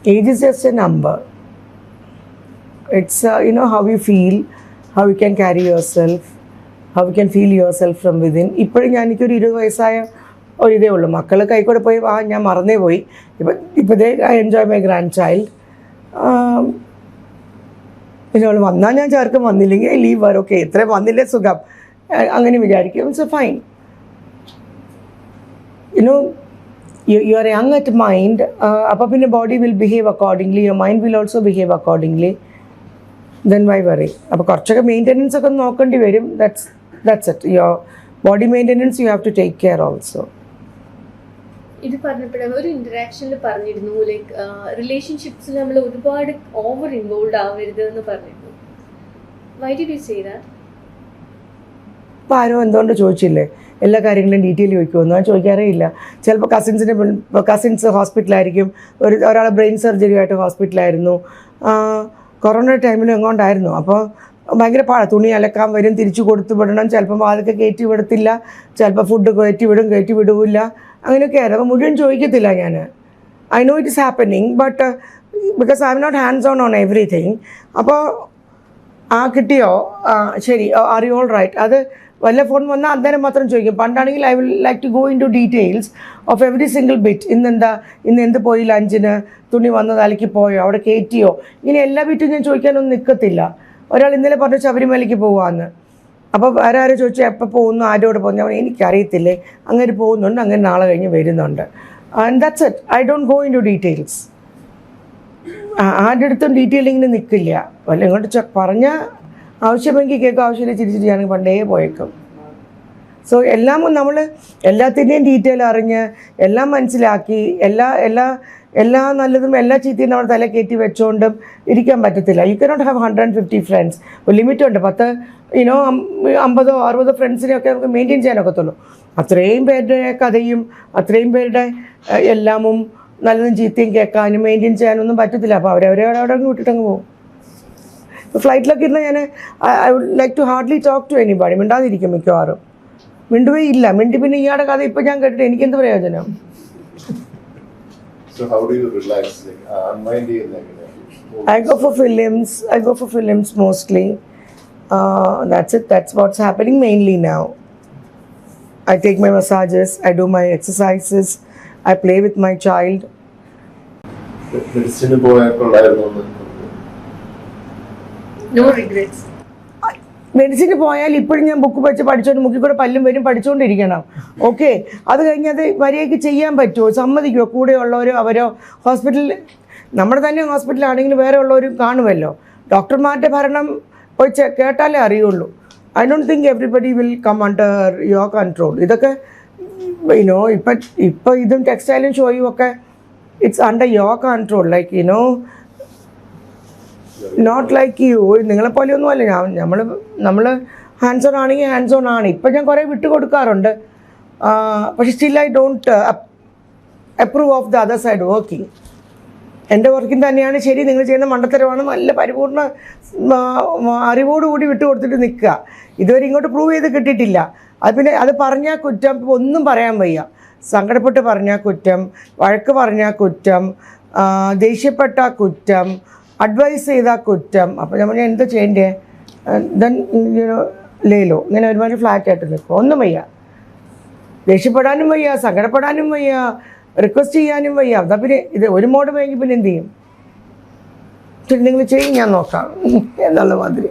Age is just a number. It's how you feel, how you can carry yourself, how you can feel yourself from within. ഇപ്പോഴും എനിക്കൊരു 20 വയസ്സായ ഒരു ഇതേ ഉള്ളൂ. മക്കൾ കൈക്കൂടെ പോയി ഞാൻ മറന്നേ പോയി. ഇപ്പോഴേ I enjoy my grand child. പിന്നെ അവൾ വന്നാൽ ഞാൻ ചേർക്കും, വന്നില്ലെങ്കിൽ ലീവ് വരും. ഓക്കെ, ഇത്രയും വന്നില്ലേ സുഖം, അങ്ങനെ വിചാരിക്കും. It's fine. You are young at mind. അപ്പോൾ പിന്നെ body will behave accordingly, your mind will also behave accordingly. Then why worry? അപ്പോൾ കുറച്ചൊക്കെ മെയിൻ്റെനൻസ് ഒക്കെ നോക്കേണ്ടി വരും. That's it. Your body maintenance you have to take care also. ഇത് പറഞ്ഞപ്പോഴാണ് ഒരു ഇൻറ്ററാക്ഷനിൽ പറഞ്ഞിരുന്നു, ലൈക്ക് റിലേഷൻഷിപ്സിൽ നമ്മൾ ഒരുപാട് ഓവർ ഇൻവോൾവ് ആവരുത് എന്ന് പറഞ്ഞിരുന്നു. Why did you say that? അപ്പോൾ ആരോ എന്തുകൊണ്ട് ചോദിച്ചില്ലേ എല്ലാ കാര്യങ്ങളും ഡീറ്റെയിൽ ചോദിക്കുമെന്ന്? ഞാൻ ചോദിക്കാറേ ഇല്ല. ചിലപ്പോൾ കസിൻസ് ഹോസ്പിറ്റലായിരിക്കും. ഒരാൾ ബ്രെയിൻ സർജറി ആയിട്ട് ഹോസ്പിറ്റലായിരുന്നു. കൊറോണ ടൈമിലും എങ്ങോണ്ടായിരുന്നു. അപ്പോൾ ഭയങ്കര തുണി അലക്കാൻ വരും, തിരിച്ചു കൊടുത്തു വിടണം. ചിലപ്പോൾ അതൊക്കെ കയറ്റി വിടത്തില്ല, ചിലപ്പോൾ ഫുഡ് കയറ്റി വിടില്ല, അങ്ങനെയൊക്കെ ആയിരുന്നു. അപ്പോൾ മുഴുവൻ ചോദിക്കത്തില്ല ഞാൻ. I know it is happening, but because I am not hands on everything. അപ്പോൾ കിട്ടിയോ, ശരി, ആർ യു ഓൾ റൈറ്റ്, അത് വല്ല ഫോൺ വന്നാൽ അന്നേരം മാത്രം ചോദിക്കും. പണ്ടാണെങ്കിൽ I will like to go into details of every single bit. ഇന്ന് എന്ത് പോയി, ലഞ്ചിന് തുണി വന്നത് അലക്കി പോയോ, അവിടെ കയറ്റിയോ, ഇങ്ങനെ എല്ലാ ബിറ്റും ഞാൻ ചോദിക്കാനൊന്നും നിൽക്കത്തില്ല. ഒരാൾ ഇന്നലെ പറഞ്ഞു ശബരിമലയ്ക്ക് പോവാന്ന്. അപ്പോൾ ആരും ചോദിച്ചാൽ എപ്പോൾ പോകുന്നു, ആരോട് പോകുന്നു, അവൻ എനിക്കറിയത്തില്ലേ, അങ്ങനെ പോകുന്നുണ്ട്, അങ്ങനെ നാളെ കഴിഞ്ഞ് വരുന്നുണ്ട്. And that's it. I don't go into details. ആരുടെ അടുത്തും ഡീറ്റെയിലിങ്ങിന് നിൽക്കില്ല. വല്ല ഇങ്ങോട്ട് പറഞ്ഞാൽ ആവശ്യമെങ്കിൽ കേൾക്കും, ആവശ്യമില്ല ചിരിച്ചിട്ട് ഞാൻ പണ്ടേ പോയേക്കും. സോ നമ്മൾ എല്ലാത്തിൻ്റെയും ഡീറ്റെയിൽ അറിഞ്ഞ് എല്ലാം മനസ്സിലാക്കി എല്ലാ നല്ലതും എല്ലാ ചീത്തയും നമ്മൾ തല കയറ്റി വെച്ചുകൊണ്ടും ഇരിക്കാൻ പറ്റത്തില്ല. You cannot have 150 friends. ഒരു ലിമിറ്റുണ്ട്. 50-60 ഫ്രണ്ട്സിനെയൊക്കെ നമുക്ക് മെയിൻറ്റെയിൻ ചെയ്യാനൊക്കത്തുള്ളൂ. അത്രയും പേരുടെ കഥയും അത്രയും പേരുടെ എല്ലാമും നല്ലതും ചീത്തയും കേൾക്കാനും മെയിൻറ്റെയിൻ ചെയ്യാനൊന്നും പറ്റത്തില്ല. അപ്പോൾ അവരവിടെ വിട്ടിട്ടങ്ങ് പോകും. ഫ്ലൈറ്റിലൊക്കെ ഇരുന്ന് ഞാൻ I would like to hardly talk to anybody. മിണ്ടാതിരിക്കും മിക്കവാറും. മിണ്ടുവേ ഇല്ല. പിന്നെ ഇയാളുടെ കഥ ഇപ്പം ഞാൻ കേട്ടിട്ട് എനിക്കെന്ത് പ്രയോജനം? So how do you relax, like unwinding, like I go for films mostly. That's it. That's what's happening mainly now. I take my massages, I do my exercises, I play with my child. medicine പോയപ്പോഴായിരുന്നു no regrets. മെഡിസിന് പോയാൽ ഇപ്പോഴും ഞാൻ book വെച്ച് പഠിച്ചോണ്ട് മുക്കിൽ കൂടെ പല്ലും വരും പഠിച്ചുകൊണ്ടിരിക്കണം. Okay, അത് കഴിഞ്ഞ് അത് മര്യാദയ്ക്ക് ചെയ്യാൻ പറ്റുമോ, സമ്മതിക്കുമോ? കൂടെയുള്ളവരോ അവരോ ഹോസ്പിറ്റലിൽ, നമ്മുടെ തന്നെ ഹോസ്പിറ്റലാണെങ്കിൽ വേറെ ഉള്ളവരും കാണുമല്ലോ. ഡോക്ടർമാരുടെ ഭരണം പോയി കേട്ടാലേ അറിയുള്ളൂ. I don't think everybody will come under your control. ഇതൊക്കെ ഇപ്പോൾ ഇതും ടെക്സ്റ്റൈലും ഷോയും ഒക്കെ it's under your control. Like not like you. നിങ്ങളെപ്പോലെയൊന്നും അല്ല. നമ്മൾ ഹാൻഡ്സ് ഓൺ ആണെങ്കിൽ ഹാൻഡ്സ് ഓൺ ആണ്. ഇപ്പം ഞാൻ കുറേ വിട്ട് കൊടുക്കാറുണ്ട്. പക്ഷേ still I don't approve of the other side working. എൻ്റെ വർക്കിംഗ് തന്നെയാണ് ശരി, നിങ്ങൾ ചെയ്യുന്ന മണ്ടത്തരമാണ്, നല്ല പരിപൂർണ്ണ അറിവോടുകൂടി വിട്ട് കൊടുത്തിട്ട് നിൽക്കുക. ഇതുവരെ ഇങ്ങോട്ട് പ്രൂവ് ചെയ്ത് കിട്ടിയിട്ടില്ല. അത് പിന്നെ അത് പറഞ്ഞാൽ കുറ്റം, ഒന്നും പറയാൻ വയ്യ. സങ്കടപ്പെട്ട് പറഞ്ഞാൽ കുറ്റം, വഴക്ക് പറഞ്ഞാൽ കുറ്റം, ദേഷ്യപ്പെട്ട കുറ്റം, അഡ്വൈസ് ചെയ്താൽ കുറ്റം. അപ്പോൾ നമ്മൾ എന്താ ചെയ്യേണ്ടേ? ദെൻ ലേലോ ഇങ്ങനെ ഒരുമാതിരി ഫ്ലാറ്റായിട്ട് നിൽക്കും. ഒന്നും വയ്യ, ദേഷ്യപ്പെടാനും വയ്യ, സങ്കടപ്പെടാനും വയ്യ, റിക്വസ്റ്റ് ചെയ്യാനും വയ്യ. അതാ പിന്നെ ഇത് ഒരു മോഡ് വേണമെങ്കിൽ പിന്നെ എന്ത് ചെയ്യും? നിങ്ങൾ ചെയ്യും, ഞാൻ നോക്കാം എന്നുള്ള മാതിരി.